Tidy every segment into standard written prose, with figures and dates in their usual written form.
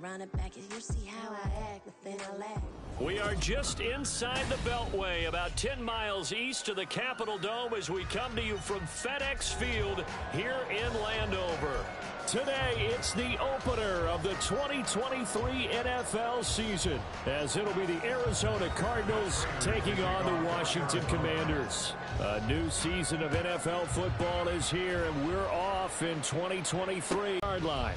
run it back. You see how I act, but then I laugh. We are just inside the Beltway, about 10 miles east of the Capitol Dome as we come to you from FedEx Field here in Landover. Today, it's the opener of the 2023 NFL season, as it'll be the Arizona Cardinals taking on the Washington Commanders. A new season of NFL football is here, and we're off in 2023 yard line.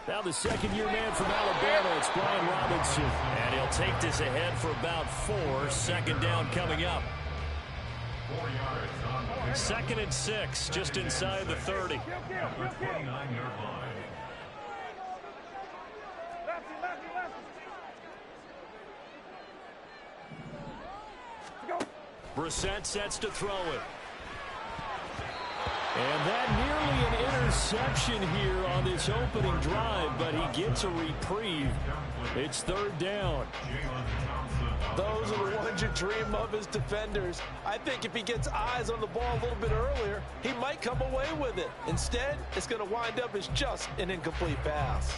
Now the second-year man from Alabama, it's Brian Robinson. And he'll take this ahead for about 4. Second down coming up. 2nd and 6, just inside the 30. Brissett sets to throw it. And that nearly an interception here on this opening drive, but he gets a reprieve. It's 3rd down. Those are the ones you dream of as defenders. I think if he gets eyes on the ball a little bit earlier, he might come away with it. Instead, it's going to wind up as just an incomplete pass.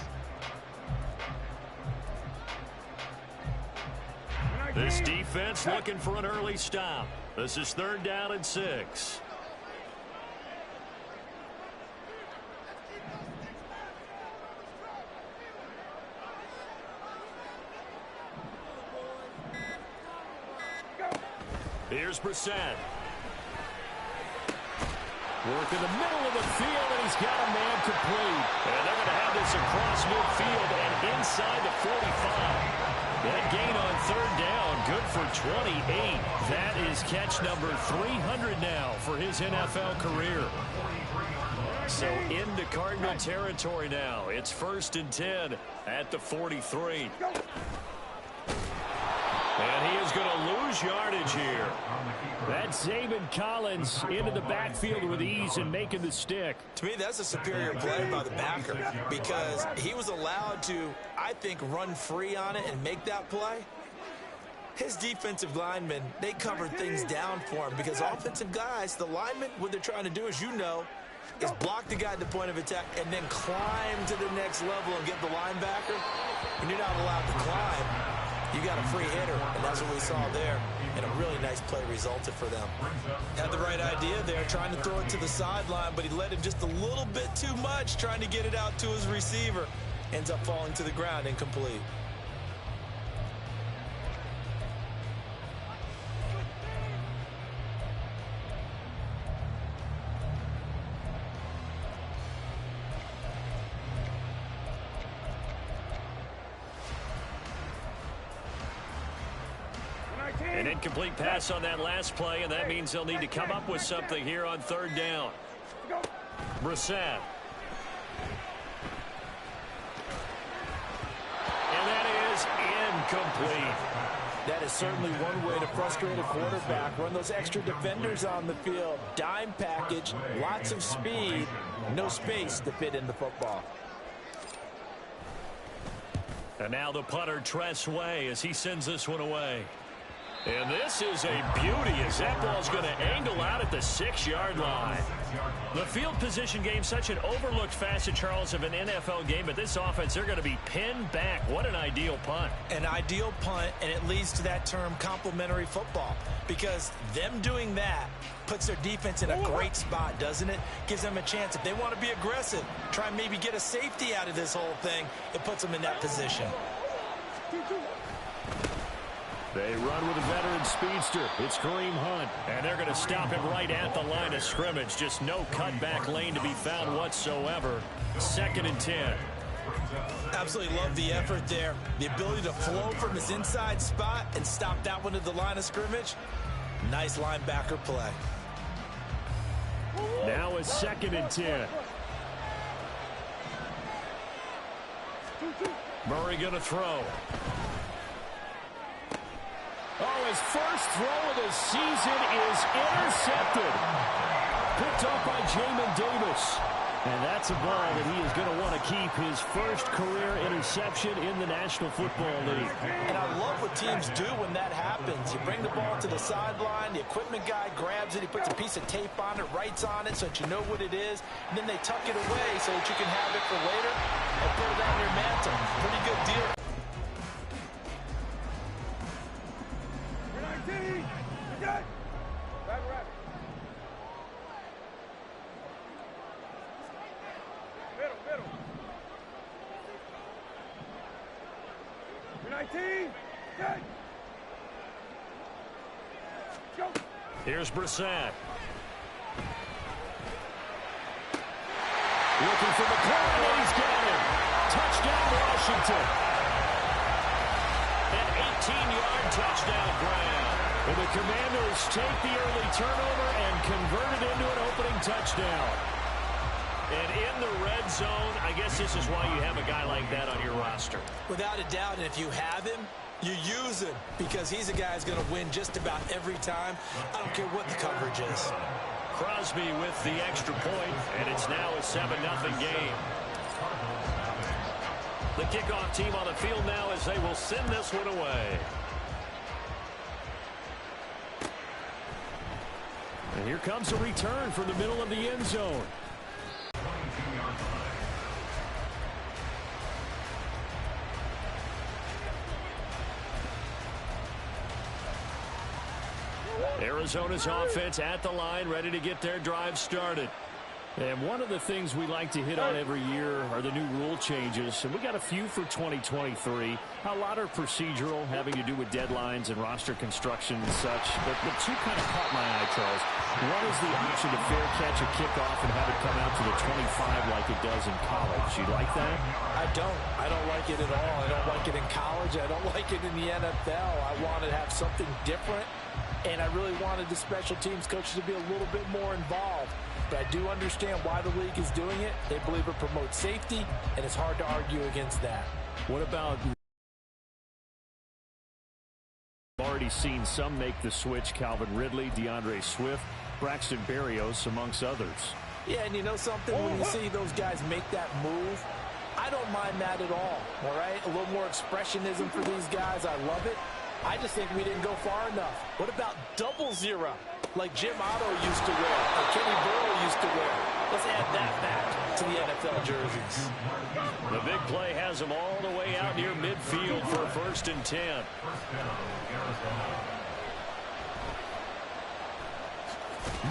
This defense looking for an early stop. This is 3rd down and 6. Here's Brissett. Work in the middle of the field, and he's got a man complete. And they're going to have this across midfield and inside the 45. That gain on 3rd down, good for 28. That is catch number 300 now for his NFL career. So into Cardinal territory now. It's 1st and 10 at the 43. And he is going to lose yardage here. That's Zaven Collins into the backfield with ease and making the stick. To me, that's a superior play by the backer because he was allowed to, I think, run free on it and make that play. His defensive linemen, they covered things down for him because offensive guys, the linemen, what they're trying to do, as you know, is block the guy at the point of attack and then climb to the next level and get the linebacker. When you're not allowed to climb, you got a free hitter, and that's what we saw there. And a really nice play resulted for them. Had the right idea there, trying to throw it to the sideline, but he let him just a little bit too much, trying to get it out to his receiver. Ends up falling to the ground, incomplete. An incomplete pass on that last play, and that means they'll need to come up with something here on 3rd down. Brissett. And that is incomplete. That is certainly one way to frustrate a quarterback. Run those extra defenders on the field. Dime package, lots of speed, no space to fit in the football. And now the punter, Tress Way, as he sends this one away. And this is a beauty as that ball's going to angle out at the 6-yard line. The field position game, such an overlooked facet, Charles, of an NFL game. But this offense, they're going to be pinned back. What an ideal punt. An ideal punt, and it leads to that term complementary football. Because them doing that puts their defense in a great spot, doesn't it? Gives them a chance. If they want to be aggressive, try and maybe get a safety out of this whole thing, it puts them in that position. They run with a veteran speedster. It's Kareem Hunt. And they're going to stop him right at the line of scrimmage. Just no cutback lane to be found whatsoever. 2nd and 10. Absolutely love the effort there. The ability to flow from his inside spot and stop that one at the line of scrimmage. Nice linebacker play. Now a 2nd and 10. Murray going to throw. Oh, his first throw of the season is intercepted. Picked up by Jamin Davis. And that's a ball that he is going to want to keep, his first career interception in the National Football League. And I love what teams do when that happens. You bring the ball to the sideline, the equipment guy grabs it, he puts a piece of tape on it, writes on it so that you know what it is, and then they tuck it away so that you can have it for later and put it on your mantle. Pretty good deal. Here's Brissett. Looking for McLaurin, and he's got him. Touchdown, Washington. An 18-yard touchdown grab. And the Commandos take the early turnover and convert it into an opening touchdown. And in the red zone, I guess this is why you have a guy like that on your roster. Without a doubt, and if you have him, you use him because he's a guy who's going to win just about every time. I don't care what the coverage is. Crosby with the extra point, and it's now a 7-0 game. The kickoff team on the field now as they will send this one away. And here comes a return from the middle of the end zone. Arizona's offense at the line, ready to get their drive started. And one of the things we like to hit on every year are the new rule changes. And we got a few for 2023. A lot are procedural, having to do with deadlines and roster construction and such. But the two kind of caught my eye, Charles. One is the option to fair catch a kickoff and have it come out to the 25 like it does in college. You like that? I don't. I don't like it at all. I don't like it in college. I don't like it in the NFL. I want to have something different. And I really wanted the special teams coaches to be a little bit more involved. But I do understand why the league is doing it. They believe it promotes safety, and it's hard to argue against that. What about... already seen some make the switch. Calvin Ridley, DeAndre Swift, Braxton Berrios, amongst others. Yeah, and you know something? When you see those guys make that move, I don't mind that at all right? A little more expressionism for these guys. I love it. I just think we didn't go far enough. What about 0-0, like Jim Otto used to wear, or Kenny Burrow used to wear? Let's add that back to the NFL jerseys. The big play has them all the way out near midfield for 1st and 10.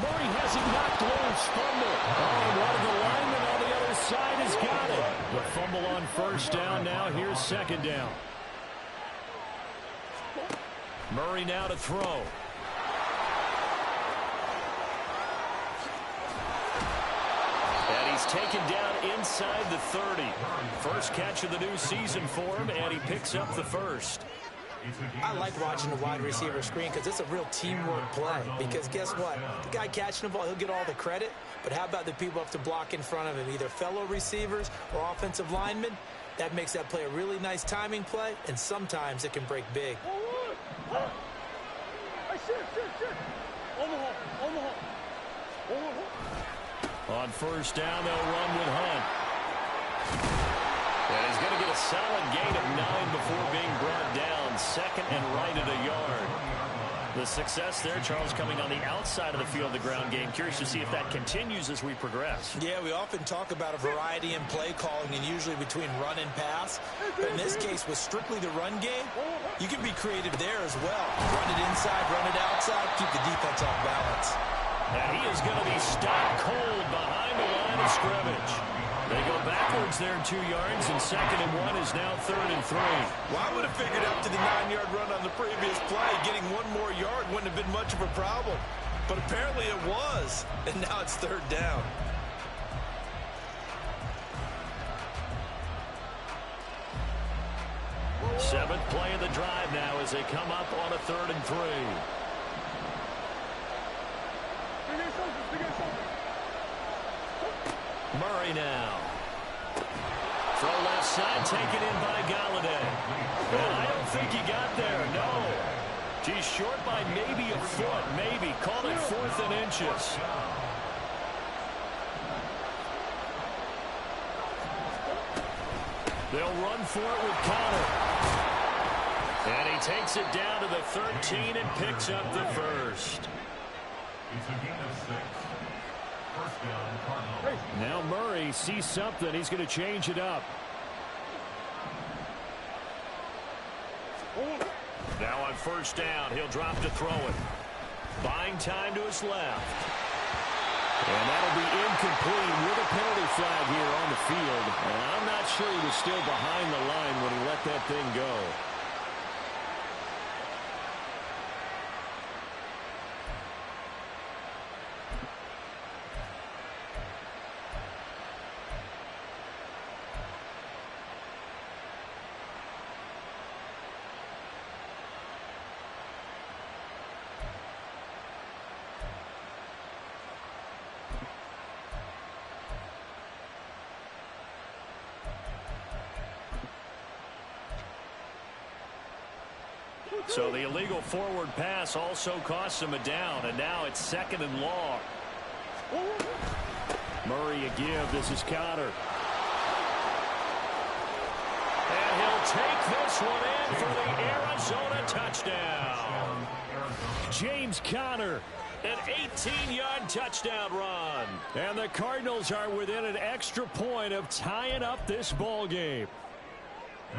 Murray has it knocked loose. Fumble. Oh, and one of the linemen on the other side has got it. The fumble on 1st down now. Here's 2nd down. Murray now to throw. And he's taken down inside the 30. First catch of the new season for him, and he picks up the first. I like watching the wide receiver screen because it's a real teamwork play. Because guess what? The guy catching the ball, he'll get all the credit. But how about the people up to block in front of him, either fellow receivers or offensive linemen? That makes that play a really nice timing play, and sometimes it can break big. On 1st down, they'll run with Hunt. And he's going to get a solid gain of 9 before being brought down. 2nd and right at a yard. The success there, Charles, coming on the outside of the field of the ground game. Curious to see if that continues as we progress. Yeah, we often talk about a variety in play calling and usually between run and pass. But in this case, with strictly the run game, you can be creative there as well. Run it inside, run it outside, keep the defense off balance. And he is going to be stopped cold behind the line of scrimmage. They go backwards there 2 yards, and 2nd and 1 is now 3rd and 3. Well, I would have figured after the 9-yard run on the previous play, getting 1 more yard wouldn't have been much of a problem. But apparently it was, and now it's 3rd down. Seventh play of the drive now as they come up on a 3rd and 3. Murray now. Throw left side, taken in by Galladay. And I don't think he got there, no. He's short by maybe a foot, maybe. Call it 4th and inches. They'll run for it with Connor. And he takes it down to the 13 and picks up the first. It's a gain of 6. First down, Cardinals. Now Murray sees something. He's going to change it up. Now on first down, he'll drop to throw it. Buying time to his left. And that'll be incomplete with a penalty flag here on the field. And I'm not sure he was still behind the line when he let that thing go. So the illegal forward pass also costs him a down, and now it's 2nd and long. Murray a give. This is Connor. And he'll take this one in for the Arizona touchdown. James Conner, an 18-yard touchdown run. And the Cardinals are within an extra point of tying up this ball game.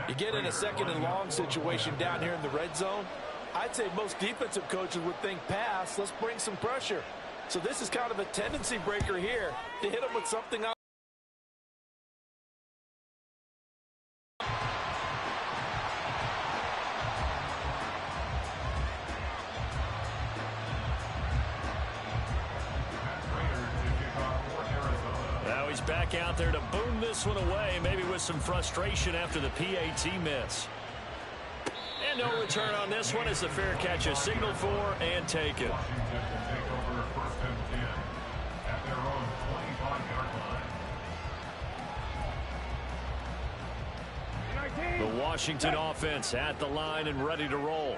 You get in a 2nd and long situation down here in the red zone. I'd say most defensive coaches would think pass. Let's bring some pressure. So this is kind of a tendency breaker here to hit them with something else. Now he's back out there to boom this one away, maybe with some frustration after the PAT miss. And no return on this one as the fair catch is signaled for and taken. The Washington offense at the line and ready to roll.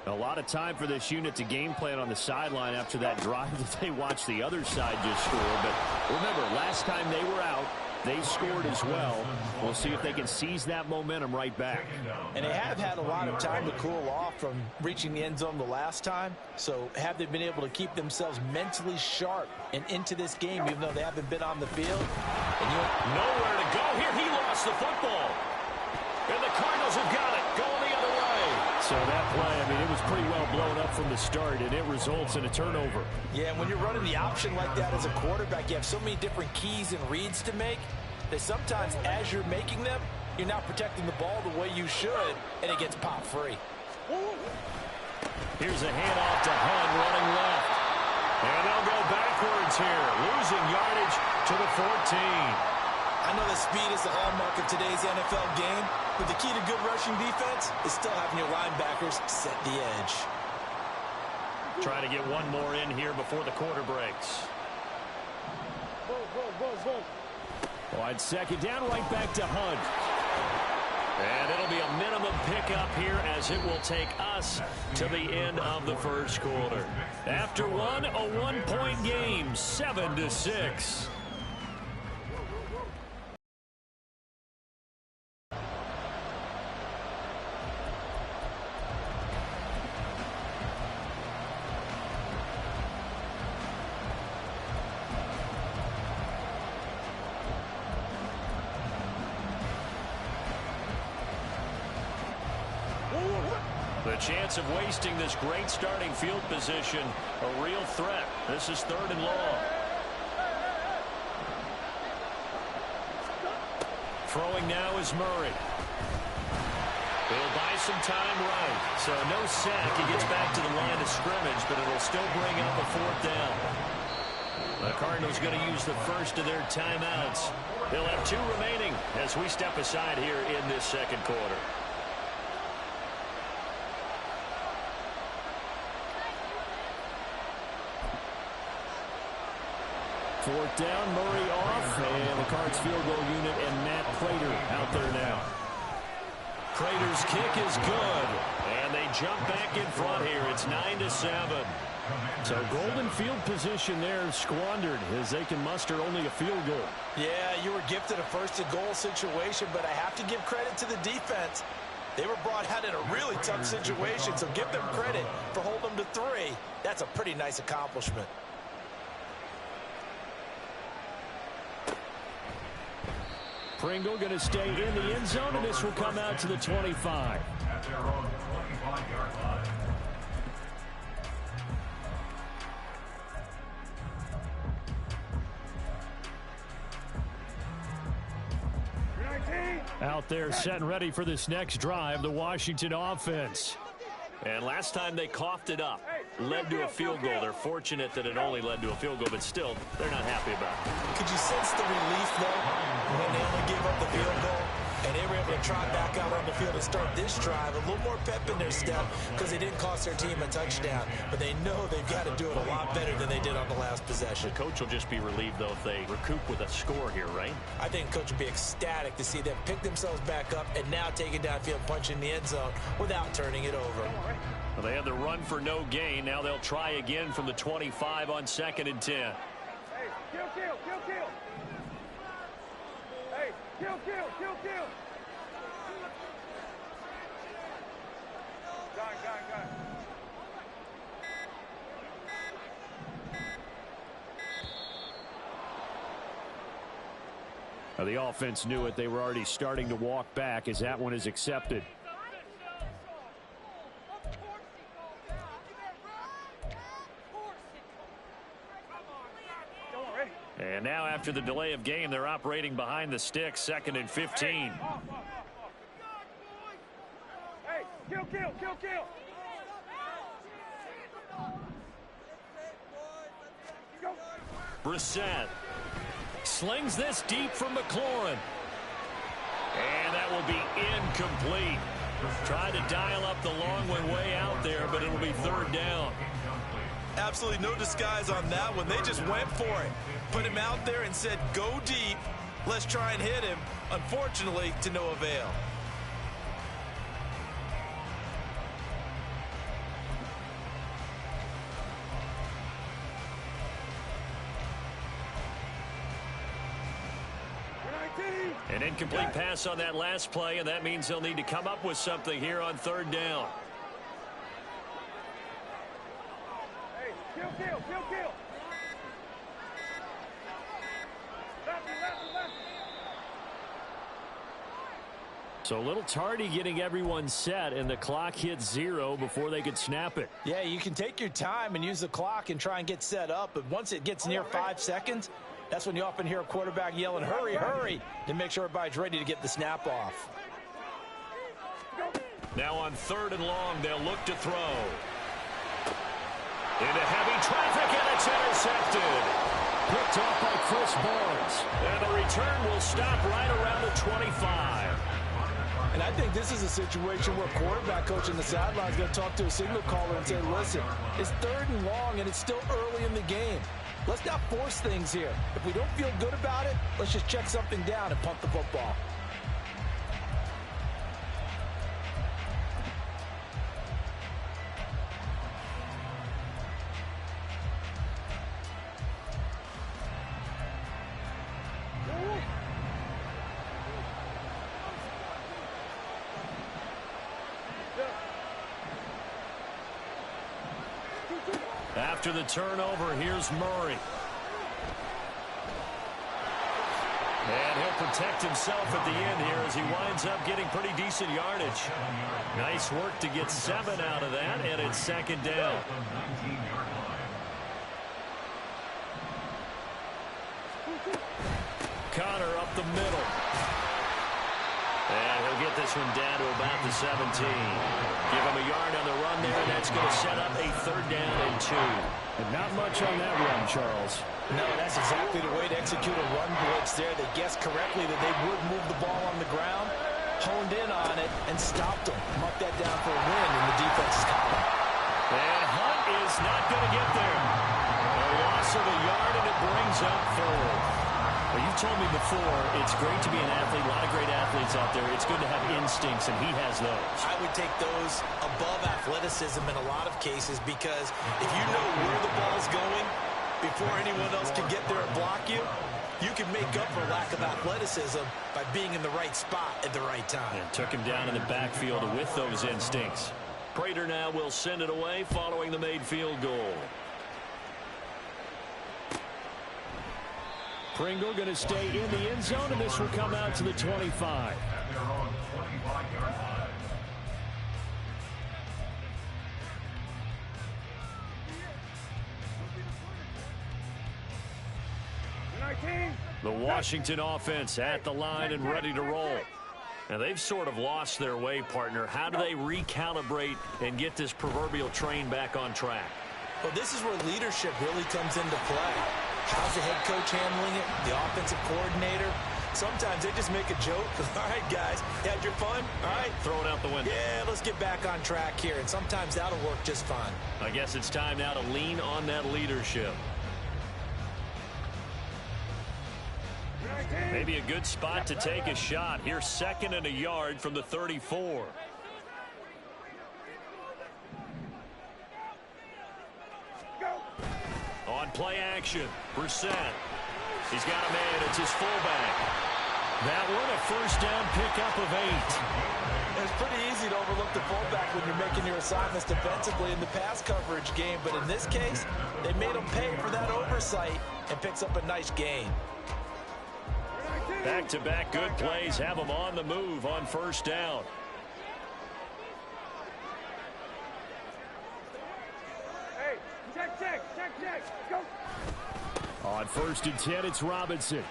A lot of time for this unit to game plan on the sideline after that drive that they watched the other side just score. But remember, last time they were out, they scored as well. We'll see if they can seize that momentum right back. And they have had a lot of time to cool off from reaching the end zone the last time. So have they been able to keep themselves mentally sharp and into this game, even though they haven't been on the field? And nowhere to go here. He lost the football. And the Cardinals have got it. Going the other way. So that play, I mean, it was pretty well blown up from the start, and it results in a turnover. Yeah, and when you're running the option like that as a quarterback, you have so many different keys and reads to make that sometimes as you're making them, you're not protecting the ball the way you should, and it gets popped free. Here's a handoff to Hunt running left. And they'll go backwards here, losing yardage to the 14. I know that speed is the hallmark of today's NFL game, but the key to good rushing defense is still having your linebackers set the edge. Trying to get one more in here before the quarter breaks. Wide 2nd down, right back to Hunt. And it'll be a minimum pickup here as it will take us to the end of the first quarter. After one, a one-point game, 7-6. The chance of wasting this great starting field position, a real threat. This is 3rd and long. Throwing now is Murray. He'll buy some time right. So no sack. He gets back to the line of scrimmage, but it'll still bring up a 4th down. The Cardinals going to use the first of their timeouts. They'll have 2 remaining as we step aside here in this second quarter. 4th down, Murray off, and the Cards field goal unit and Matt Prater out there now. Prater's kick is good, and they jump back in front here. It's 9-7. So golden field position there squandered as they can muster only a field goal. Yeah, you were gifted a first-and-goal situation, but I have to give credit to the defense. They were brought out in a really tough situation, so give them credit for holding them to 3. That's a pretty nice accomplishment. Pringle going to stay in the end zone, and this will come out to the 25. At their own 25-yard line. Out there set and ready for this next drive, the Washington offense. And last time they coughed it up, led to a field goal. They're fortunate that it only led to a field goal, but still, they're not happy about it. Could you sense the relief, though, when they only gave up the field goal? And they were able to trot back out on the field and start this drive. A little more pep in their step because they didn't cost their team a touchdown. But they know they've got to do it a lot better than they did on the last possession. The coach will just be relieved, though, if they recoup with a score here, right? I think coach will be ecstatic to see them pick themselves back up and now take it downfield, punch in the end zone without turning it over. Well, they had the run for no gain. Now they'll try again from the 25 on 2nd and 10. Hey, kill. Hey, kill. Got it. Now the offense knew it. They were already starting to walk back as that one is accepted. And now after the delay of game, they're operating behind the sticks, 2nd and 15. Hey, kill. Brissett slings this deep from McLaurin. And that will be incomplete. Try to dial up the long one way out there, but it'll be 3rd down. Absolutely no disguise on that one. They just went for it. Put him out there and said, go deep. Let's try and hit him. Unfortunately, to no avail. An incomplete pass on that last play, and that means they'll need to come up with something here on 3rd down. Hey, kill. Left. So a little tardy getting everyone set, and the clock hits 0 before they could snap it. Yeah, you can take your time and use the clock and try and get set up, but once it gets near 5 seconds, that's when you often hear a quarterback yelling, hurry, to make sure everybody's ready to get the snap off. Now on 3rd and long, they'll look to throw. Into heavy traffic, and it's intercepted. Picked off by Chris Barnes. And the return will stop right around the 25. And I think this is a situation where quarterback coach in the sideline is going to talk to a signal caller and say, listen, it's 3rd and long, and it's still early in the game. Let's not force things here. If we don't feel good about it, let's just check something down and punt the football. After the turnover, here's Murray. And he'll protect himself at the end here as he winds up getting pretty decent yardage. Nice work to get 7 out of that, and it's 2nd down. Connor up the middle. And he'll get this one down to about the 17. Give him a yard on the run there, and that's going to set up a 3rd down and 2. And not much on that run, Charles. No, that's exactly the way to execute a run blitz there. They guessed correctly that they would move the ball on the ground, honed in on it, and stopped them. Mark that down for a win in the defense's column. And Hunt is not going to get there. A loss of a yard, and it brings up 4. Well, you've told me before, it's great to be an athlete. A lot of great athletes out there. It's good to have instincts, and he has those. I would take those above athleticism in a lot of cases because if you know where the ball's going before anyone else can get there and block you, you can make up for lack of athleticism by being in the right spot at the right time. And took him down in the backfield with those instincts. Prater now will send it away following the made field goal. Pringle going to stay in the end zone, and this will come out to the 25. At their own 25-yard line. The Washington offense at the line and ready to roll. Now, they've sort of lost their way, partner. How do they recalibrate and get this proverbial train back on track? Well, this is where leadership really comes into play. How's the head coach handling it? The offensive coordinator? Sometimes they just make a joke. All right, guys, you had your fun? All right. Throw it out the window. Yeah, let's get back on track here. And sometimes that'll work just fine. I guess it's time now to lean on that leadership. Maybe a good spot to take a shot. Here's 2nd and a yard from the 34. On play action, Brissett. He's got a man. It's his fullback. That one a first down pickup of 8. It's pretty easy to overlook the fullback when you're making your assignments defensively in the pass coverage game. But in this case, they made him pay for that oversight and picks up a nice gain. Back-to-back good plays have them on the move on first down. Hey, check, go. On 1st and 10, it's Robinson.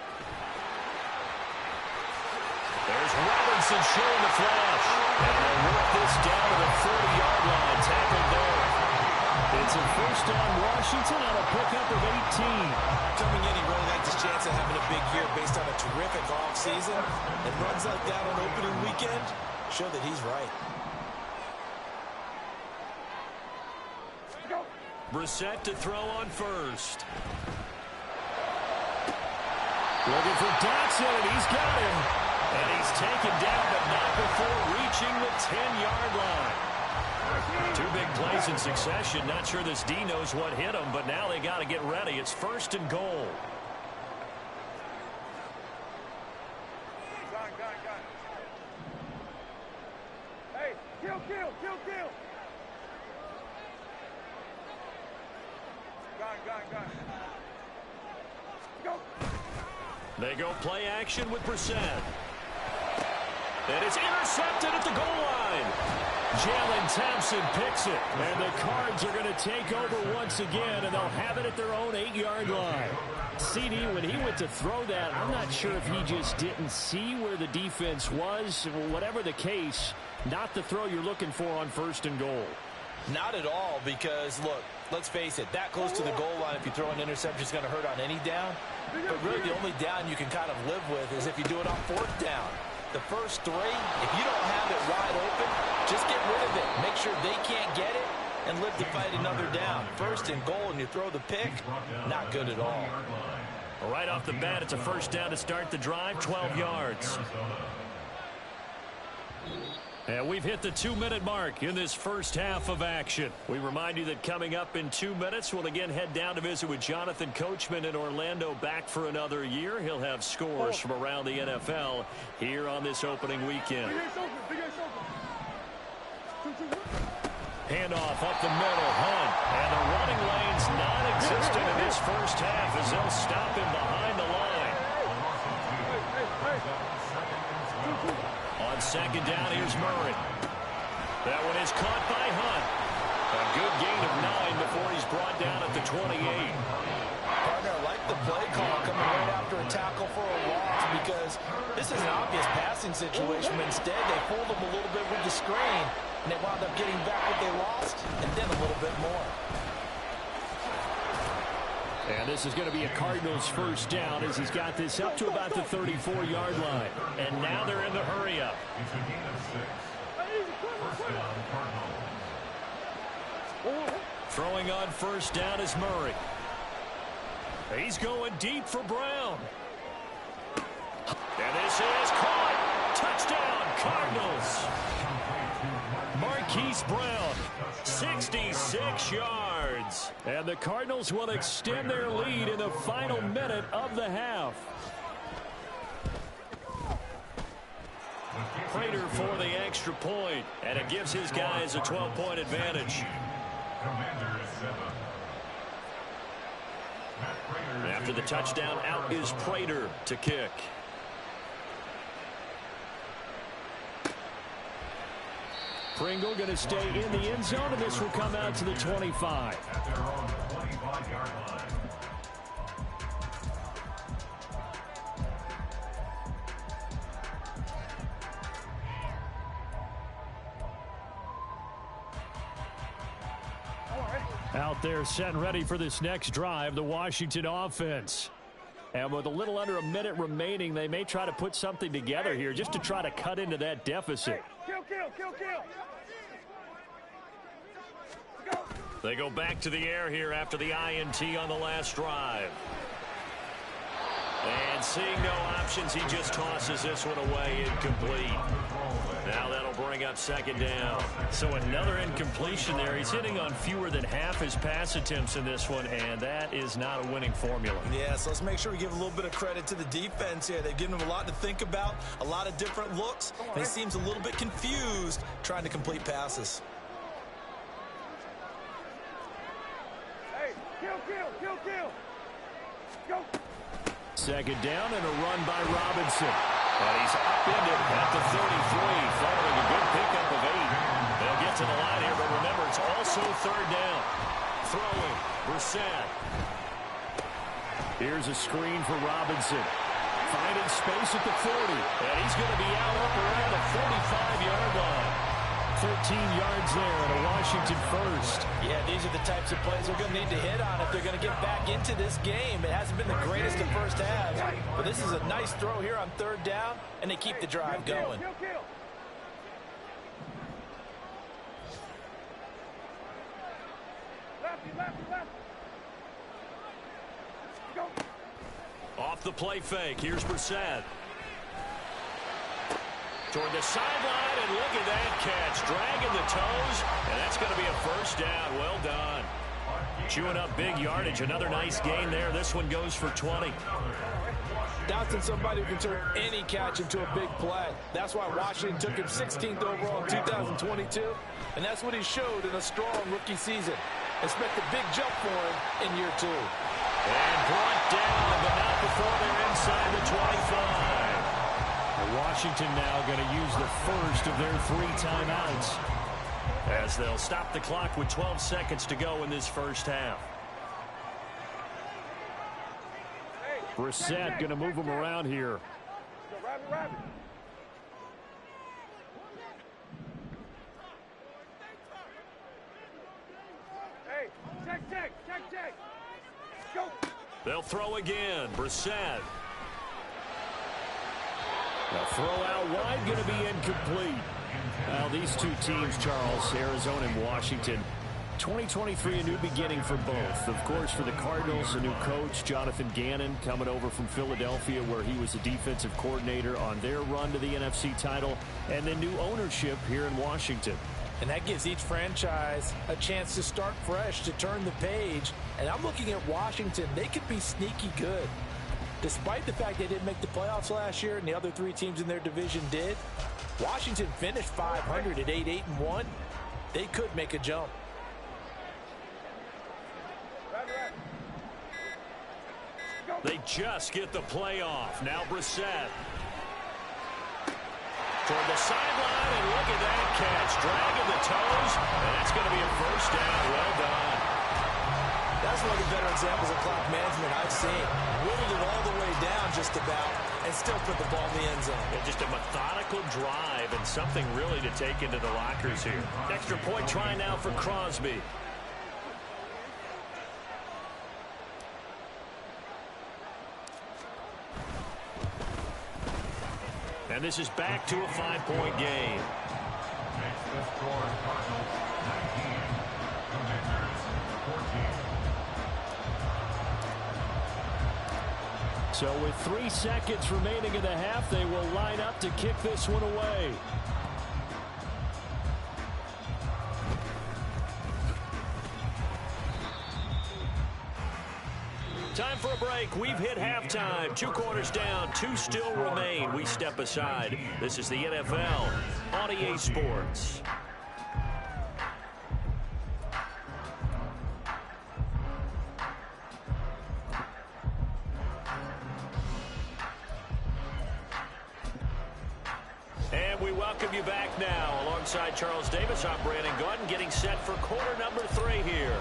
There's Robinson showing the flash. And they'll work this down to the 40-yard line. Tackled there. It's a first down Washington on a pickup of 18. Coming in, he really likes his chance of having a big year based on a terrific offseason. And runs like that on opening weekend show that he's right. Brissett to throw on first. Looking for Dotson, and he's got him. And he's taken down, but not before reaching the 10-yard line. 2 big plays in succession. Not sure this D knows what hit him, but now they got to get ready. It's 1st and goal. Gun. Hey, kill. Gun. Go. They go play action with Brissett. And it's intercepted at the goal line. Jalen Thompson picks it. And the Cards are going to take over once again, and they'll have it at their own 8-yard line. CD, when he went to throw that, I'm not sure if he just didn't see where the defense was. Whatever the case, not the throw you're looking for on 1st and goal. Not at all, because, look, let's face it, that close to the goal line, if you throw an interception, is going to hurt on any down. But really, the only down you can kind of live with is if you do it on 4th down. The first 3, if you don't have it wide open, just get rid of it. Make sure they can't get it and live to fight another down. 1st and goal, and you throw the pick, not good at all. Right off the bat, it's a first down to start the drive, 12 yards. And we've hit the 2-minute mark in this first half of action. We remind you that coming up in 2 minutes, we'll again head down to visit with Jonathan Coachman in Orlando, back for another year. He'll have scores from around the NFL here on this opening weekend. Handoff up the middle, Hunt. And the running lane's non-existent in this first half as they'll stop him behind the line. On 2nd down, here's Murray. That one is caught by Hunt. A good gain of 9 before he's brought down at the 28. Partner, I like the play call coming right after a tackle for a loss, because this is an obvious passing situation. But instead, they fooled him a little bit with the screen, and they wound up getting back what they lost, and then a little bit more. And this is going to be a Cardinals first down as he's got this up to about the 34-yard line. And now they're in the hurry-up. It's a gain of 6. First down, Cardinals. Throwing on first down is Murray. He's going deep for Brown. This is caught. Touchdown, Cardinals. Marquise Brown, 66 yards. And the Cardinals will extend their lead in the final minute of the half. Prater for the extra point, and it gives his guys a 12-point advantage. After the touchdown, out is Prater to kick. Pringle going to stay in the end zone, and this will come out to the 25. At their own 25-yard line. Out there set and ready for this next drive, the Washington offense. And with a little under a minute remaining, they may try to put something together here just to try to cut into that deficit. Kill, kill, kill, kill. Go. They go back to the air here after the INT on the last drive. And seeing no options, he just tosses this one away incomplete. Now that'll bring up second down. So another incompletion there. He's hitting on fewer than half his pass attempts in this one, and that is not a winning formula. Yeah, so let's make sure we give a little bit of credit to the defense here. They've given him a lot to think about, a lot of different looks, and he seems a little bit confused trying to complete passes. Hey, kill, kill, kill, kill. Go. Second down and a run by Robinson. And he's upended at the 33, following a good pickup of 8. They'll get to the line here, but remember, it's also third down. Throwing, Brissett. Here's a screen for Robinson. Finding space at the 40. And he's going to be out up around the 45-yard line. 13 yards there and a Washington first. Yeah, these are the types of plays they're going to need to hit on if they're going to get back into this game. It hasn't been the greatest of first halves, but this is a nice throw here on third down, and they keep the drive going. Kill, kill. Lefty, lefty, lefty. Go. Off the play fake. Here's Brissett. Toward the sideline, and look at that catch. Dragging the toes, and that's going to be a first down. Well done. Chewing up big yardage. Another nice gain there. This one goes for 20. Doubt's somebody who can turn any catch into a big play. That's why Washington took him 16th overall in 2022, and that's what he showed in a strong rookie season. Expect a big jump for him in year 2. And brought down, but not before they're inside the 25. Washington now going to use the first of their 3 timeouts as they'll stop the clock with 12 seconds to go in this first half. Brissett going to move them around here. Go, rabbit, rabbit. Hey, check, check, check, check. Go. They'll throw again. Brissett. The throw out wide going to be incomplete. Well, these two teams, Charles, Arizona and Washington, 2023, a new beginning for both. Of course, for the Cardinals, a new coach, Jonathan Gannon, coming over from Philadelphia, where he was the defensive coordinator on their run to the NFC title, and then new ownership here in Washington. And that gives each franchise a chance to start fresh, to turn the page. And I'm looking at Washington. They could be sneaky good. Despite the fact they didn't make the playoffs last year and the other 3 teams in their division did, Washington finished 500 at 8-1. They could make a jump. They just get the playoff. Now Brissett. Toward the sideline, and look at that catch. Dragging the toes, and that's going to be a first down. Well done. That's one of the better examples of clock management I've seen. Whittled it all the way down just about and still put the ball in the end zone. Yeah, just a methodical drive and something really to take into the lockers here. Extra point try now for Crosby. And this is back to a 5-point game. Makes the score Cardinals 19, Commanders 14. So with 3 seconds remaining in the half, they will line up to kick this one away. Time for a break. We've hit halftime. 2 quarters down. 2 still remain. We step aside. This is the NFL on EA Sports. And we welcome you back now. Alongside Charles Davis, I'm Brandon Gaudin, getting set for quarter number 3 here.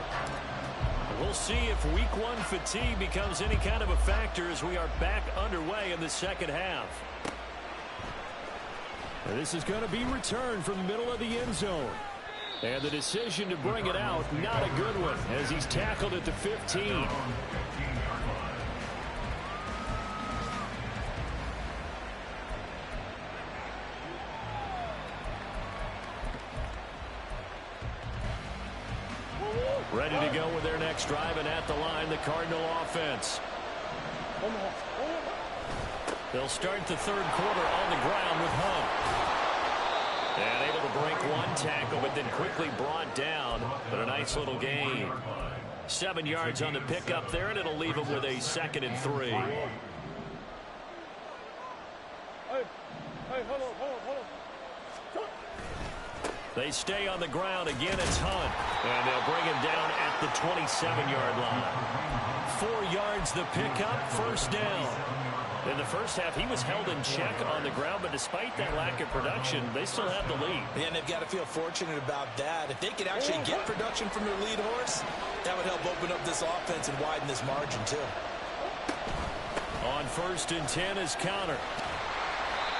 We'll see if week 1 fatigue becomes any kind of a factor as we are back underway in the second half. And this is going to be returned from the middle of the end zone. And the decision to bring it out, not a good one, as he's tackled at the 15. Ready to go with their next drive, and at the line, the Cardinal offense. They'll start the third quarter on the ground with Hunt. And able to break 1 tackle, but then quickly brought down. But a nice little gain. 7 yards on the pickup there, and it'll leave him with a 2nd and 3. Hey, hold on. They stay on the ground. Again, it's Hunt. And they'll bring him down at the 27-yard line. 4 yards the pickup, first down. In the first half, he was held in check on the ground, but despite that lack of production, they still have the lead. Yeah, and they've got to feel fortunate about that. If they could actually get production from their lead horse, that would help open up this offense and widen this margin, too. On 1st and 10 is Conner.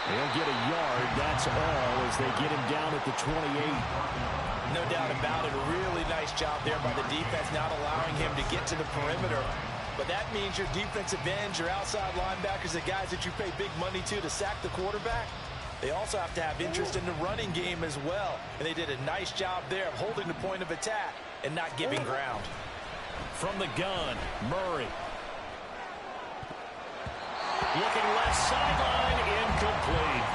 He'll get a yard, that's all, as they get him down at the 28. No doubt about it. A really nice job there by the defense, not allowing him to get to the perimeter. But that means your defensive ends, your outside linebackers, the guys that you pay big money to sack the quarterback, they also have to have interest in the running game as well. And they did a nice job there of holding the point of attack and not giving ground. From the gun, Murray. Looking left sideline, incomplete.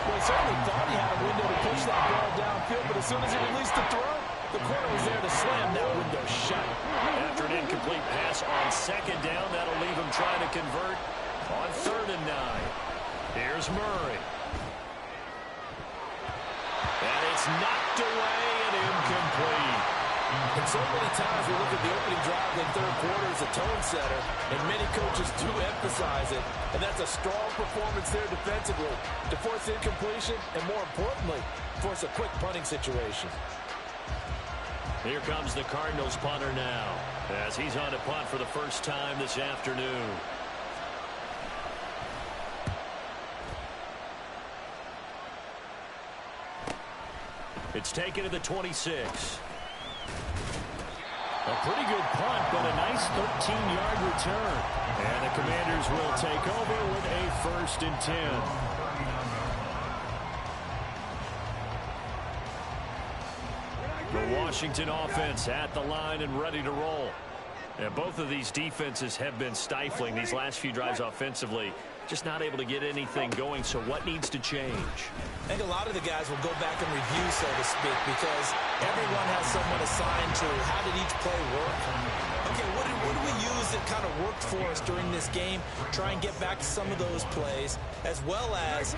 Well, he certainly thought he had a window to push that ball downfield, but as soon as he released the throw, the corner was there to slam that window shut. After an incomplete pass on 2nd down, that'll leave him trying to convert on 3rd and 9. Here's Murray. And it's knocked away and incomplete. And so many times we look at the opening drive in the 3rd quarter as a tone setter, and many coaches do emphasize it. And that's a strong performance there defensively to force incompletion and, more importantly, force a quick punting situation. Here comes the Cardinals punter now, as he's on to punt for the first time this afternoon. It's taken to the 26. A pretty good punt, but a nice 13-yard return. And the Commanders will take over with a 1st and 10. The Washington offense at the line and ready to roll. And both of these defenses have been stifling these last few drives offensively. Just not able to get anything going, so what needs to change? I think a lot of the guys will go back and review, so to speak, because everyone has someone assigned to how did each play work. Okay, what do we use that kind of worked for us during this game? Try and get back to some of those plays, as well as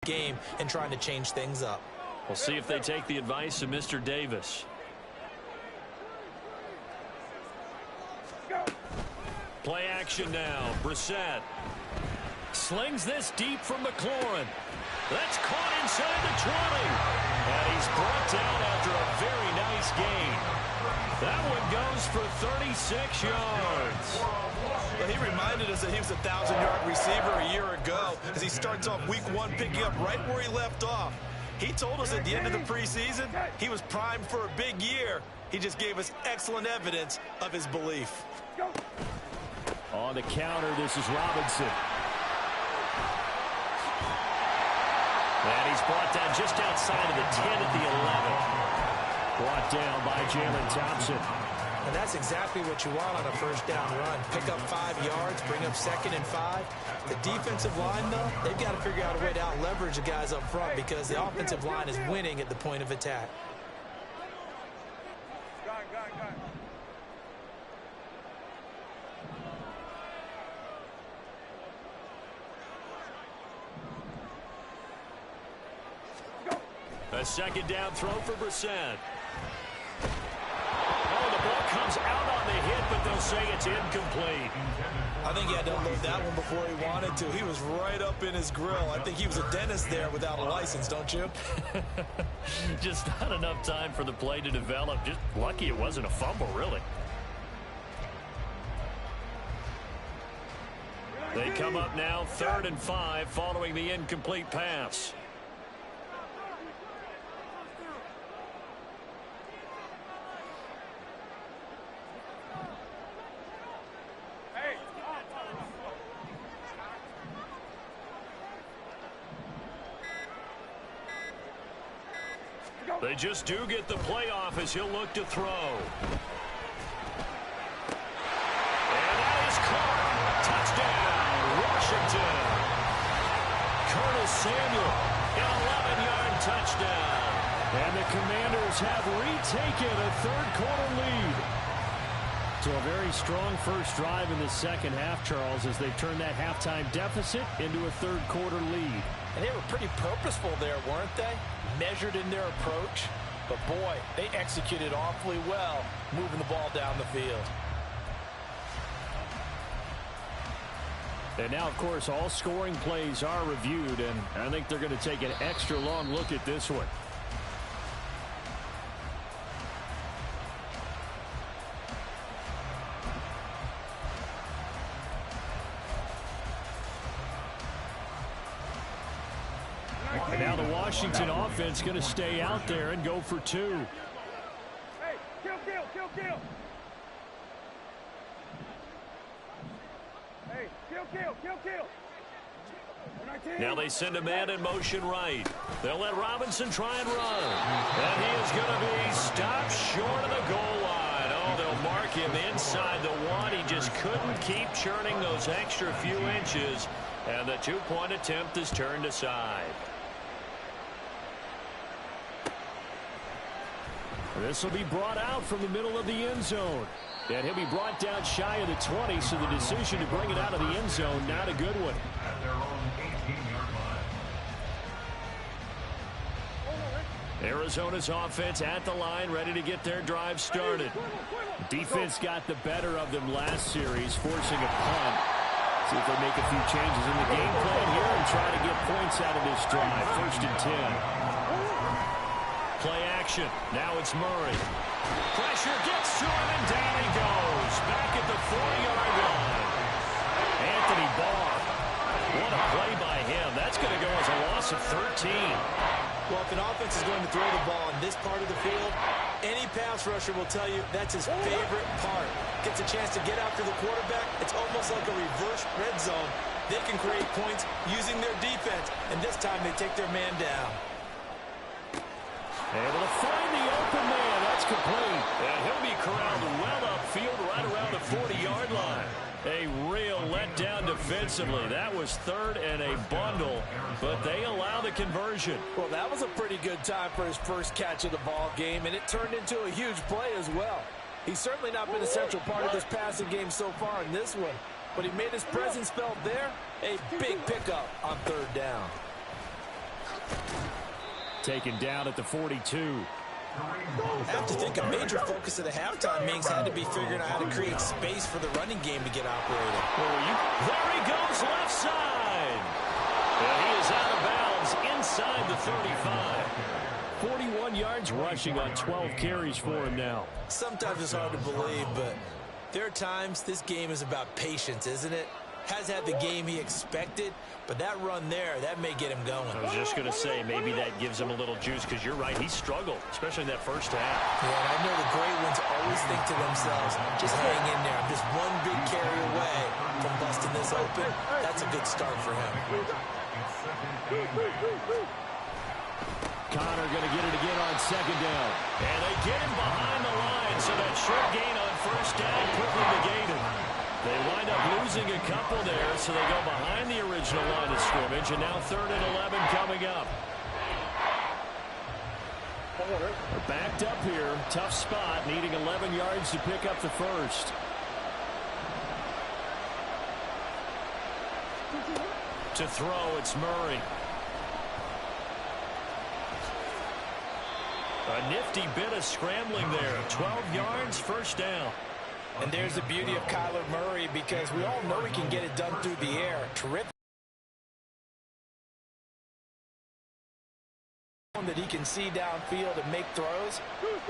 game and trying to change things up. We'll see if they take the advice of Mr. Davis. Play action now. Brissett slings this deep from McLaurin. That's caught inside the 20. And he's brought down after a very nice gain. That one goes for 36 yards. Well, he reminded us that he was a 1,000-yard receiver a year ago as he starts off week 1 picking up right where he left off. He told us at the end of the preseason he was primed for a big year. He just gave us excellent evidence of his belief. On the counter, this is Robinson. And he's brought down just outside of the 10 at the 11. Brought down by Jalen Thompson. And that's exactly what you want on a first down run. Pick up 5 yards, bring up 2nd and 5. The defensive line, though, they've got to figure out a way to out-leverage the guys up front because the offensive line is winning at the point of attack. A second down throw for Brissett. Oh, the ball comes out on the hit, but they'll say it's incomplete. I think he had to unload that one before he wanted to. He was right up in his grill. I think he was a dentist there without a license, don't you? Just not enough time for the play to develop. Just lucky it wasn't a fumble, really. They come up now 3rd and 5 following the incomplete pass. They just do get the playoff as he'll look to throw. And that is caught. Touchdown, Washington. Curtis Samuel, an 11-yard touchdown. And the Commanders have retaken a third-quarter lead. So a very strong first drive in the second half, Charles, as they turn that halftime deficit into a third-quarter lead. And they were pretty purposeful there, weren't they? Measured in their approach. But, boy, they executed awfully well moving the ball down the field. And now, of course, all scoring plays are reviewed, and I think they're going to take an extra long look at this one. And now the Washington offense going to stay out there and go for 2. Hey, kill. Hey, kill. Now they send a man in motion right. They'll let Robinson try and run. And he is going to be stopped short of the goal line. Oh, they'll mark him inside the 1. He just couldn't keep churning those extra few inches. And the 2-point attempt is turned aside. This will be brought out from the middle of the end zone. And he'll be brought down shy of the 20, so the decision to bring it out of the end zone, not a good one. At their own 18-yard line. Arizona's offense at the line, ready to get their drive started. Defense got the better of them last series, forcing a punt. See if they make a few changes in the game plan here and try to get points out of this drive. 1st and 10. Play action. Now it's Murray. Pressure gets to him, and down he goes. Back at the 40-yard line. Anthony Barr. What a play by him. That's going to go as a loss of 13. Well, if an offense is going to throw the ball in this part of the field, any pass rusher will tell you that's his favorite part. Gets a chance to get after the quarterback. It's almost like a reverse red zone. They can create points using their defense, and this time they take their man down. Able to find the open man. That's complete. And he'll be corralled well upfield right around the 40-yard line. A real letdown defensively. That was 3rd and a bundle, but they allow the conversion. Well, that was a pretty good time for his first catch of the ball game, and it turned into a huge play as well. He's certainly not been a central part of this passing game so far in this one, but he made his presence felt there. A big pickup on 3rd down. Taken down at the 42. I have to think a major focus of the halftime meetings had to be figuring out how to create space for the running game to get operated. There he goes left side. And he is out of bounds inside the 35. 41 yards rushing on 12 carries for him now. Sometimes it's hard to believe, but there are times this game is about patience, isn't it? Has had the game he expected, but that run there, that may get him going. I was just going to say, maybe that gives him a little juice, because you're right, he struggled, especially in that first half. Yeah, and I know the great ones always think to themselves, just hang in there. I'm just one big carry away from busting this open. That's a good start for him. Connor going to get it again on 2nd down. And they get him behind the line, so that short gain on first down quickly negated. They wind up losing a couple there, so they go behind the original line of scrimmage, and now 3rd and 11 coming up. They're backed up here. Tough spot, needing 11 yards to pick up the first. To throw, it's Murray. A nifty bit of scrambling there. 12 yards, first down. And there's the beauty of Kyler Murray, because we all know he can get it done through the air. Terrific. That he can see downfield and make throws,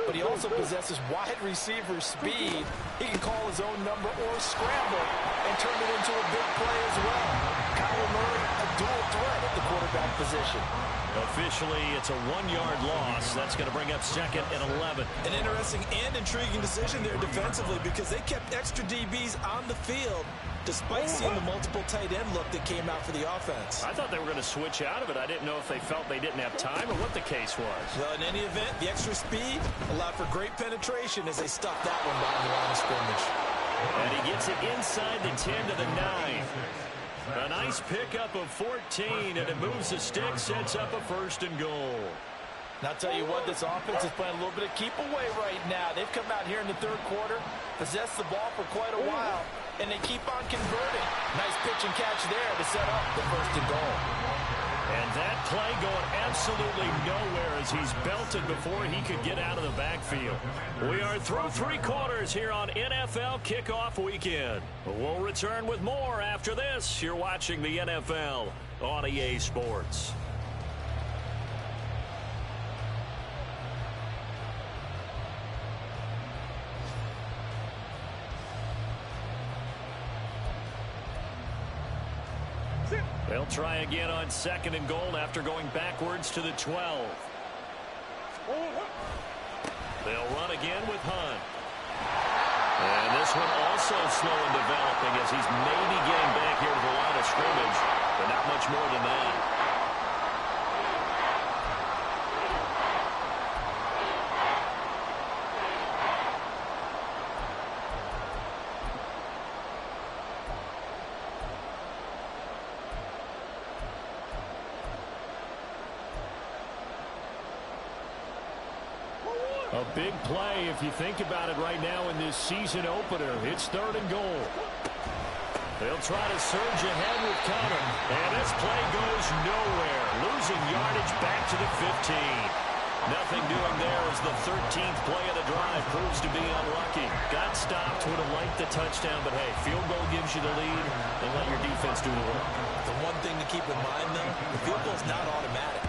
but he also possesses wide receiver speed. He can call his own number or scramble and turn it into a big play as well. Kyler Murray, a dual threat at the quarterback position. Officially, it's a 1-yard loss. That's going to bring up 2nd and 11. An interesting and intriguing decision there defensively, because they kept extra DBs on the field despite seeing the multiple tight end look that came out for the offense. I thought they were going to switch out of it. I didn't know if they felt they didn't have time or what the case was. Well, in any event, the extra speed allowed for great penetration as they stuffed that one behind the line of scrimmage. And he gets it inside the 10 to the 9. A nice pickup of 14, and it moves the stick, sets up a 1st and goal. And I'll tell you what, this offense is playing a little bit of keep away right now. They've come out here in the 3rd quarter, possessed the ball for quite a while, and they keep on converting. Nice pitch and catch there to set up the 1st and goal. And that play going absolutely nowhere as he's belted before he could get out of the backfield. We are through 3 quarters here on NFL Kickoff Weekend. We'll return with more after this. You're watching the NFL on EA Sports. They'll try again on 2nd and goal after going backwards to the 12. They'll run again with Hunt. And this one also slow in developing as he's maybe getting back here to the line of scrimmage, but not much more than that. A big play if you think about it right now in this season opener. It's 3rd and goal. They'll try to surge ahead with Cotton. And this play goes nowhere. Losing yardage back to the 15. Nothing doing there as the 13th play of the drive proves to be unlucky. Got stopped, would have liked the touchdown, but hey, field goal gives you the lead, and let your defense do the work. The one thing to keep in mind, though, the field goal is not automatic.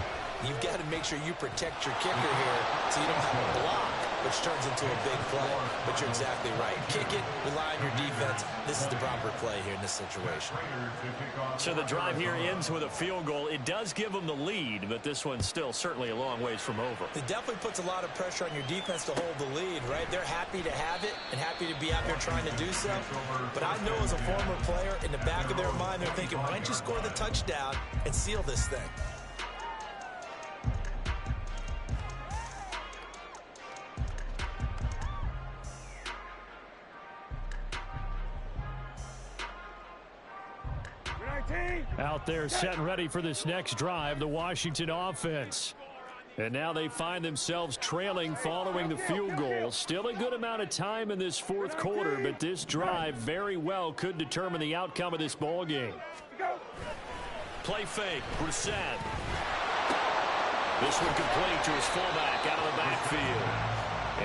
You've got to make sure you protect your kicker here so you don't have a block, which turns into a big play. But you're exactly right. Kick it, rely on your defense. This is the proper play here in this situation. So the drive here ends with a field goal. It does give them the lead, but this one's still certainly a long ways from over. It definitely puts a lot of pressure on your defense to hold the lead, right? They're happy to have it and happy to be out there trying to do so. But I know as a former player, in the back of their mind, they're thinking, why don't you score the touchdown and seal this thing? Out there set and ready for this next drive, the Washington offense. And now they find themselves trailing following the field goal. Still a good amount of time in this 4th quarter, but this drive very well could determine the outcome of this ball game. Play fake, Brissett. This one complete to his fullback out of the backfield.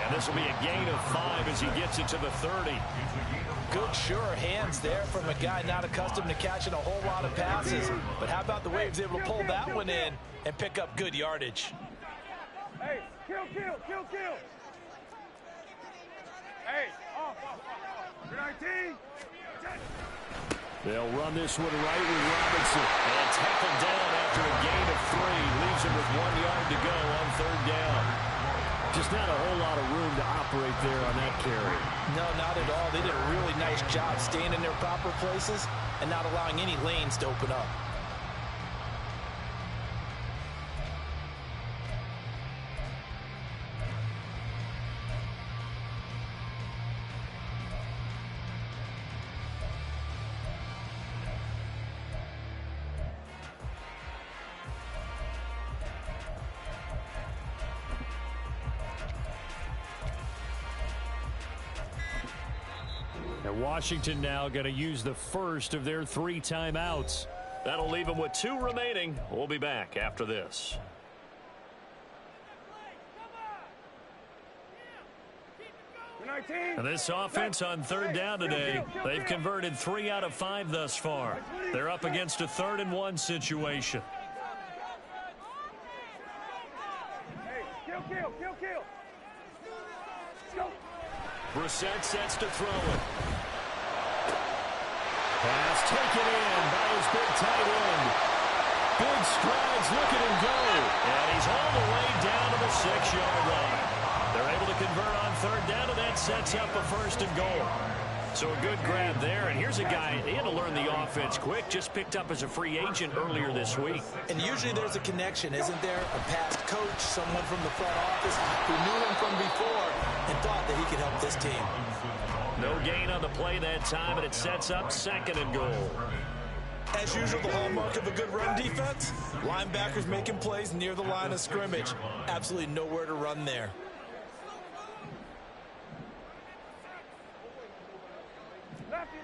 And this will be a gain of 5 as he gets it to the 30. Good, sure hands there from a guy not accustomed to catching a whole lot of passes. But how about the way he was able to pull that one in and pick up good yardage? Hey, kill. Hey, off. 19. They'll run this one right with Robinson. And tackled down after a gain of 3. Leaves him with 1 yard to go on 3rd down. Just not a whole lot of room to operate there on that carry. No, not at all. They did a really nice job staying in their proper places and not allowing any lanes to open up. And Washington now going to use the first of their 3 timeouts. That'll leave them with 2 remaining. We'll be back after this. And this offense on 3rd down today, they've converted 3 out of 5 thus far. They're up against a 3rd and 1 situation. Kill. Brissett sets to throw it. Pass taken in by his big tight end. Big strides, look at him go. And he's all the way down to the 6-yard line. They're able to convert on 3rd down, and that sets up a 1st and goal. So a good grab there, and here's a guy, he had to learn the offense quick, just picked up as a free agent earlier this week. And usually there's a connection, isn't there? A past coach, someone from the front office who knew him from before and thought that he could help this team. No gain on the play that time, and it sets up 2nd and goal. As usual, the hallmark of a good run defense, linebackers making plays near the line of scrimmage. Absolutely nowhere to run there. Lefty.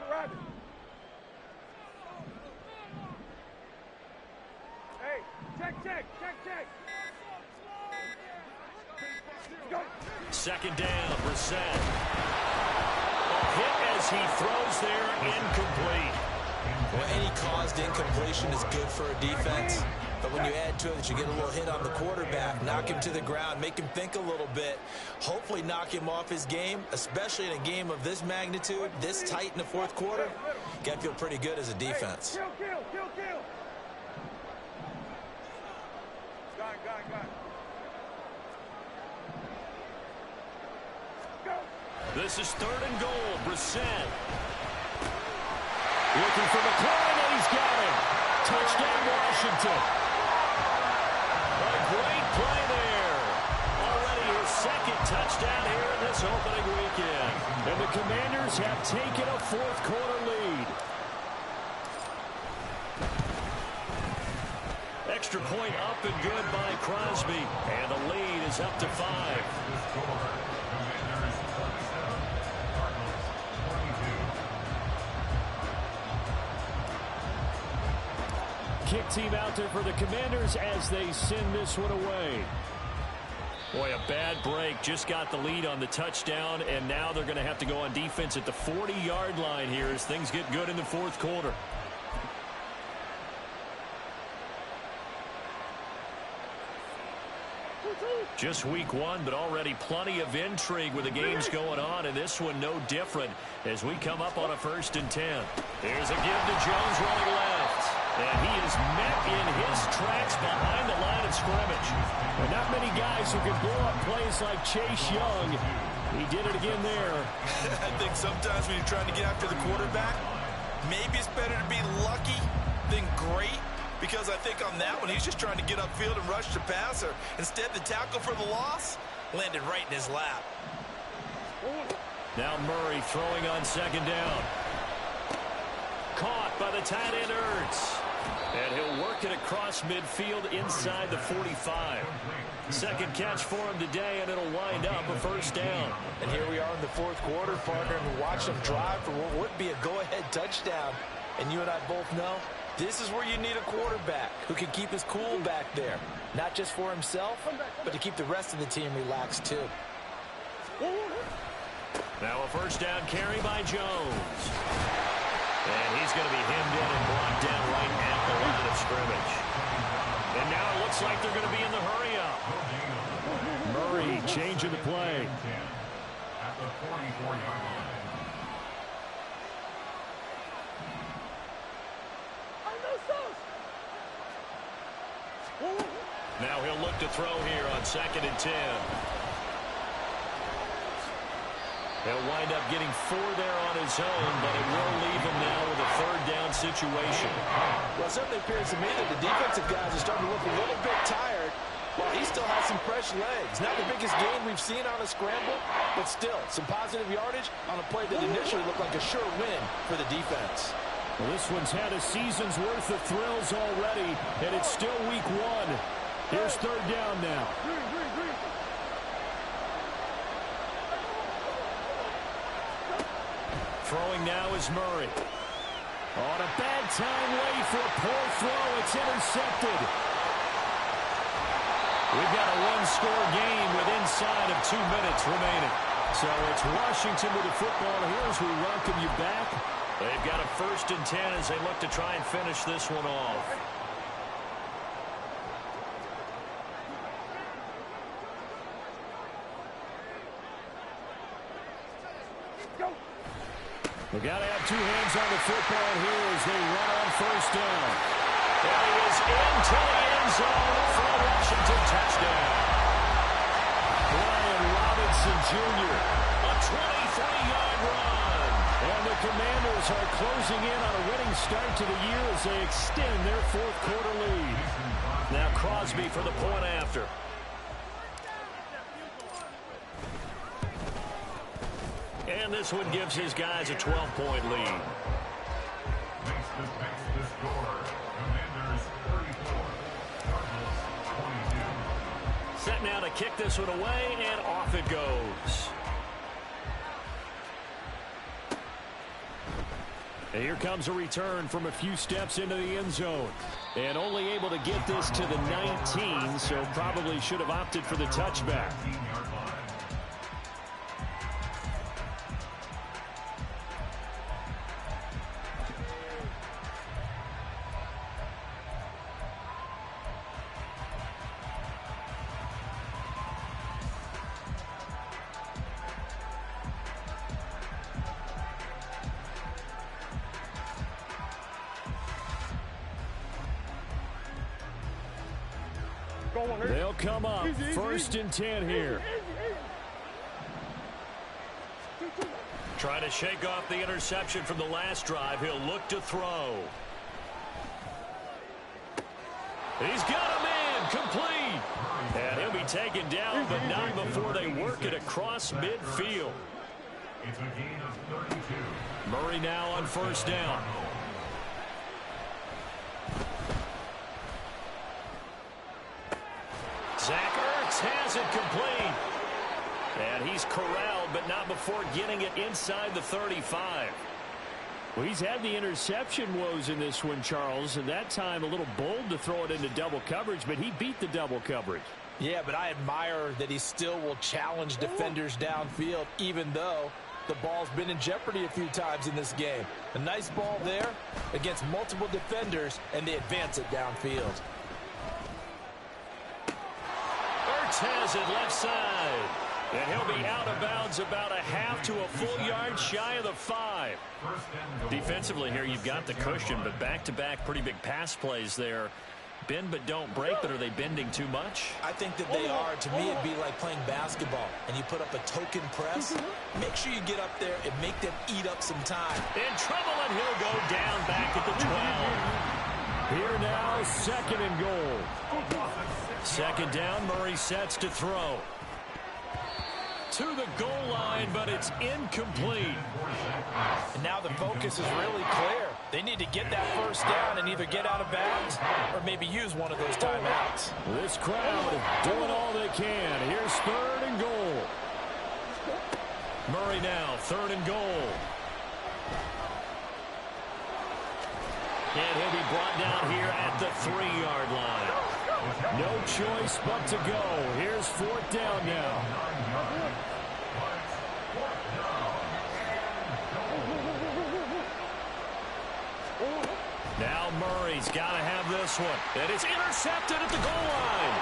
Rabbit. Hey, check. Go. 2nd down, Brissett. Hit as he throws there, incomplete. Well, any caused incompletion is good for a defense. But when you add to it that you get a little hit on the quarterback, knock him to the ground, make him think a little bit, hopefully knock him off his game, especially in a game of this magnitude, this tight in the 4th quarter, you got to feel pretty good as a defense. Kill. Got it. Go. This is 3rd and goal. Brissett looking for McLaurin, and he's got him. Touchdown, Washington. A great play there. Already his 2nd touchdown here in this opening weekend. And the Commanders have taken a 4th quarter lead. Extra point up and good by Crosby. And the lead is up to 5. Kick team out there for the Commanders as they send this one away. Boy, a bad break. Just got the lead on the touchdown, and now they're going to have to go on defense at the 40-yard line here as things get good in the 4th quarter. Just week 1, but already plenty of intrigue with the games going on, and this one no different as we come up on a 1st and 10. Here's a give to Jones running left. And he is met in his tracks behind the line of scrimmage. And not many guys who can blow up plays like Chase Young. He did it again there. I think sometimes when you're trying to get after the quarterback, maybe it's better to be lucky than great. Because I think on that one, he's just trying to get upfield and rush the passer. Instead, the tackle for the loss landed right in his lap. Now Murray throwing on 2nd down. Caught by the tight end Ertz. And he'll work it across midfield inside the 45. 2nd catch for him today, and it'll wind up a 1st down. And here we are in the 4th quarter, partner, and watch him drive for what would be a go-ahead touchdown. And you and I both know this is where you need a quarterback who can keep his cool back there. Not just for himself, but to keep the rest of the team relaxed, too. Now a 1st down carry by Jones. And he's going to be hemmed in and blocked down right at the line of scrimmage. And now it looks like they're going to be in the hurry-up. Murray changing the play. At the 44-yard line. Now he'll look to throw here on 2nd and 10. He'll wind up getting 4 there on his own, but it will leave him now with a 3rd down situation. Well, it certainly appears to me that the defensive guys are starting to look a little bit tired while he still has some fresh legs. Not the biggest gain we've seen on a scramble, but still some positive yardage on a play that initially looked like a sure win for the defense. Well, this one's had a season's worth of thrills already, and it's still week 1. Here's 3rd down now. Throwing now is Murray. On a bad time, waiting for a poor throw. It's intercepted. We've got a one-score game with inside of 2 minutes remaining. So it's Washington with the football here as we welcome you back. They've got a 1st and 10 as they look to try and finish this one off. They've got to have 2 hands on the football here as they run on 1st down. And he is into the end zone for a Washington touchdown. Brian Robinson Jr., a 23-yard run. And the Commanders are closing in on a winning start to the year as they extend their 4th quarter lead. Now Crosby for the point after. And this one gives his guys a 12-point lead. Makes the score. Commanders 34. Cardinals 22. Set now to kick this one away, and off it goes. And here comes a return from a few steps into the end zone. And only able to get this to the 19, so probably should have opted for the touchback. 19-yard line. They'll come up 1st and 10 here. Trying to shake off the interception from the last drive. He'll look to throw. He's got him in, complete. And he'll be taken down, but not before they work it across midfield. It's a gain of 32. Murray now on 1st down. Zach Ertz has it complete. And he's corralled, but not before getting it inside the 35. Well, he's had the interception woes in this one, Charles, and that time a little bold to throw it into double coverage, but he beat the double coverage. Yeah, but I admire that he still will challenge defenders downfield, even though the ball's been in jeopardy a few times in this game. A nice ball there against multiple defenders, and they advance it downfield. Has it left side. And he'll be out of bounds about a half to a full yard shy of the 5. Defensively here, you've got the cushion, but back-to-back pretty big pass plays there. Bend but don't break, but are they bending too much? I think that they are. To me, it'd be like playing basketball, and you put up a token press. Make sure you get up there and make them eat up some time. In trouble, and he'll go down back at the 12. Here now, 2nd and goal. 2nd down, Murray sets to throw. To the goal line, but it's incomplete. And now the focus is really clear. They need to get that 1st down and either get out of bounds or maybe use one of those timeouts. This crowd doing all they can. Here's 3rd and goal. Murray now, 3rd and goal. And he'll be brought down here at the 3-yard line. No choice but to go. Here's 4th down now. Now Murray's got to have this one. And it's intercepted at the goal line.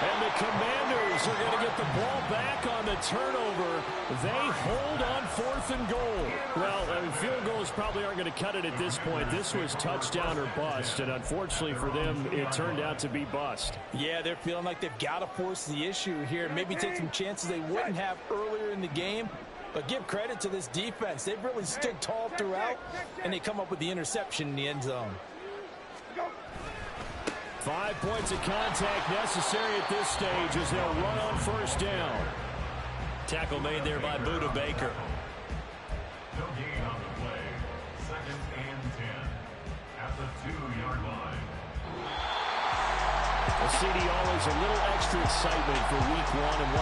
And the Commanders are going to get the ball back on the turnover. They hold on 4th and goal. Well, field goals probably aren't going to cut it at this point. This was touchdown or bust, and unfortunately for them, it turned out to be bust. Yeah, they're feeling like they've got to force the issue here. Maybe take some chances they wouldn't have earlier in the game. But give credit to this defense. They've really stood tall throughout, and they come up with the interception in the end zone. 5 points of contact necessary at this stage as they'll run on 1st down. Tackle made there by Buda Baker. No gain on the play. 2nd and 10 at the 2-yard line. Well, CD, always a little extra excitement for week 1 and one.